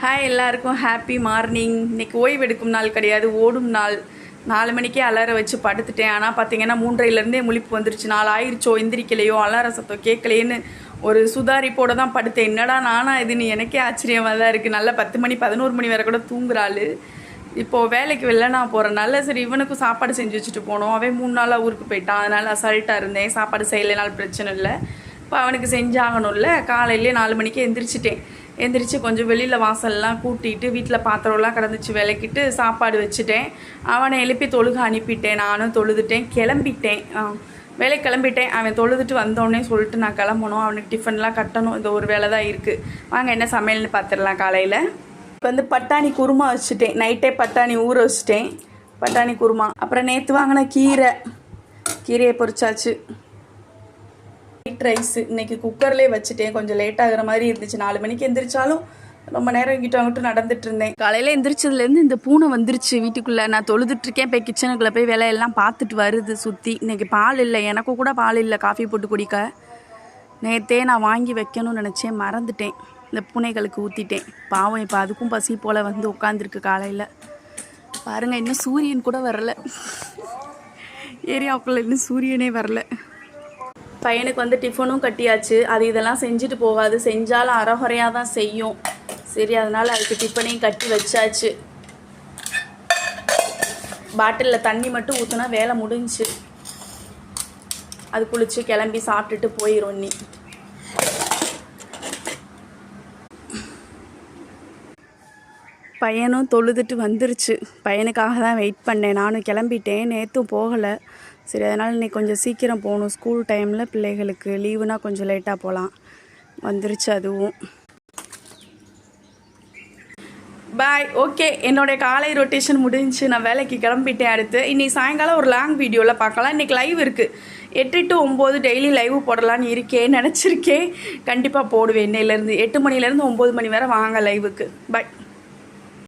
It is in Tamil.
ஹாய் எல்லாருக்கும் ஹாப்பி மார்னிங். இன்றைக்கி ஓய்வு எடுக்கும் நாள் கிடையாது, ஓடும் நாள். 4 மணிக்கே அலாரம் வச்சு படுத்துட்டேன். ஆனால் பார்த்தீங்கன்னா 3:30லேருந்தே முழிப்பு வந்துருச்சு. 4 ஆயிடுச்சோ, எந்திரிக்கலையோ, அலாரம் சத்தம் கேட்கலையேன்னு ஒரு சுதாரிப்போடு தான் படுத்தேன். என்னடா நானா இதுன்னு எனக்கே ஆச்சரியமாக தான் இருக்குது. நல்லா 10 மணி 11 மணி வரை கூட தூங்குறாள். இப்போது வேலைக்கு வெளில நான் போகிறனால சரி இவனுக்கும் சாப்பாடு செஞ்சு வச்சுட்டு போனோம். அவன் 3 நாளாக ஊருக்கு போயிட்டான். அதனால் அசால்ட்டாக இருந்தேன். சாப்பாடு செய்யலைனாலும் பிரச்சனை இல்லை. இப்போ அவனுக்கு செஞ்சாகணும்ல. காலையிலே 4 மணிக்கு எந்திரிச்சு கொஞ்சம் வெளியில் வாசல்லாம் கூட்டிகிட்டு வீட்டில் பாத்திரம்லாம் கிடந்துச்சு விளக்கிட்டு சாப்பாடு வச்சுட்டேன். அவனை எழுப்பி தொழுக அனுப்பிட்டேன். நானும் தொழுதுட்டேன், கிளம்பிட்டேன். வேலைக்கு கிளம்பிட்டேன். அவன் தொழுதுட்டு வந்தோடனே சொல்லிட்டு நான் கிளம்பணும். அவனுக்கு டிஃபன்லாம் கட்டணும். இந்த ஒரு வேலை தான் இருக்குது. வாங்க என்ன சமையல்னு பார்த்துடலாம். காலையில் இப்போ பட்டாணி குருமா வச்சுட்டேன். நைட்டே பட்டாணி ஊற வச்சுட்டேன். பட்டாணி குருமா. அப்புறம் நேற்று வாங்கின கீரையை பொரிச்சாச்சு. ஒயிட் ரைஸு இன்றைக்கி குக்கர்லேயே வச்சுட்டேன். கொஞ்சம் லேட் ஆகிற மாதிரி இருந்துச்சு. 4 மணிக்கு எந்திரிச்சாலும் ரொம்ப நேரம் இங்கிட்ட அங்கிட்ட நடந்துட்டு இருந்தேன். காலையில் எந்திரிச்சதுலேருந்து இந்த பூனை வந்துருச்சு வீட்டுக்குள்ளே. நான் தொழுதுட்ருக்கேன். போய் கிச்சனுக்குள்ளே போய் வேலையெல்லாம் பார்த்துட்டு வருது சுற்றி. இன்றைக்கி பால் இல்லை, எனக்கும் கூட பால் இல்லை காஃபி போட்டு குடிக்க. நேற்றே நான் வாங்கி வைக்கணும்னு நினச்சேன், மறந்துட்டேன். இந்த பூனைகளுக்கு ஊற்றிட்டேன். பாவம் இப்போ அதுக்கும் பசி போல் வந்து உட்காந்துருக்கு. காலையில் பாருங்கள், இன்னும் சூரியன் கூட வரலை. ஏரியாவுக்குள்ளே இன்னும் சூரியனே வரலை. பையனுக்கு டிஃபனும் கட்டியாச்சு. அது இதெல்லாம் செஞ்சுட்டு போகாது, செஞ்சாலும் அரைகுறையாக தான் செய்யும். சரி, அதனால் அதுக்கு டிஃபனையும் கட்டி வச்சாச்சு. பாட்டிலில் தண்ணி மட்டும் ஊற்றினா வேலை முடிஞ்சு. அது குளித்து கிளம்பி சாப்பிட்டுட்டு போயிடும். நீ பையனும் தொழுதுட்டு வந்துருச்சு. பையனுக்காக தான் வெயிட் பண்ணேன். நானும் கிளம்பிட்டேன். நேற்றும் போகலை. சரி, அதனால் இன்றைக்கி கொஞ்சம் சீக்கிரம் போகணும். ஸ்கூல் டைமில் பிள்ளைகளுக்கு லீவுனா கொஞ்சம் லேட்டாக போகலாம். வந்துருச்சு அதுவும். பாய். ஓகே, என்னுடைய காலை ரொட்டேஷன் முடிஞ்சு நான் வேலைக்கு கிளம்பிட்டேன். அடுத்து இன்றைக்கி சாயங்காலம் ஒரு லாங் வீடியோவில் பார்க்கலாம். இன்றைக்கி லைவ் இருக்குது. 8 to 9 டெய்லி லைவ் போடலான்னு நினச்சிருக்கேன். கண்டிப்பாக போடுவேன். இன்னையிலேருந்து 8 மணிலேருந்து 9 மணி வரை வாங்க லைவுக்கு. பாய்.